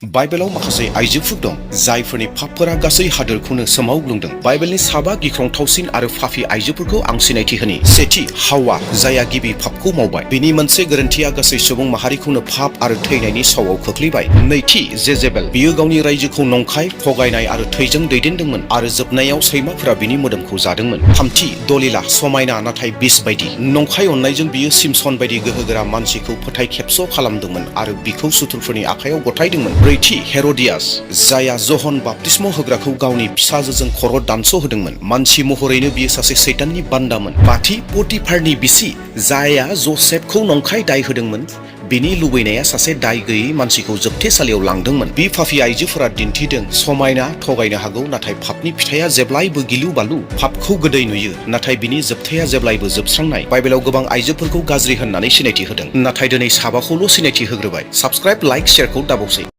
बाइबेलाव माखासे आइजोफोर दं जायफोरनि पापफोरा गासै हादोरखौनो सोमावग्लुंदों। बाइबेलनि साबा गिख्रंथावसिन आरो पापी आइजोफोरखौ आं सिनायथि होनि। सेथि, हावा, जायहा गिबि पापखौ मावबाय। बिनि मोनसे गोरोन्थिया गासै सुबुं माहारिखौनो पाप आरो थैनायनि सावआव खोख्लैबाय। नैथि, जेजेबेल, बियो गावनि रायजोखौ नंखाय, थगायनाय आरो थैजों दैदेनदोंमोन आरो जोबनायाव सैमाफोरा बिनि मोदोमखौ जादोंमोन। थामथि, दलिला, समायना नाथाय बिस बायदि। नंखाय अननायजों बियो सिमसन बायदि गोहोगोरा मानसिखौ फोथायखेबस' खालामदोंमोन आरो बिखौ सुथुरफोरनि आखायाव गथायदोंमोन। ब्रैथि, हेर'डियास, जायहा जहन बाप्तिस्म होग्राखौ गावनि फिसाजोजों खर' दानस' होदोंमोन। मानसि महरैनो बियो सासे सैताननि बान्दामोन। बाथि, पटिफारनि बिसि, जायहा जसेफखौ नंखाय दाय होदोंमोन। बिनि लुबैनाया सासे दाय गैयै मानसिखौ जोबथेसालियाव लांदोंमोन। बे पापी आइजोफोरा दिन्थिदों समायना, थगायनो हागौ, नाथाय पापनि फिथाइया जेब्लायबो गिलु बालु। पापखौ गोदै नुयो, नाथाय बिनि जोबथाया जेब्लायबो जोबस्रांनाय। बाइबेलाव गोबां आइजोफोरखौ गाज्रि होननानै सिनायथि होदों, नाथाय दिनै साबाखौल' सिनायथि होग्रोबाय। Subscribe, like, शेयारखौ दाबावसै।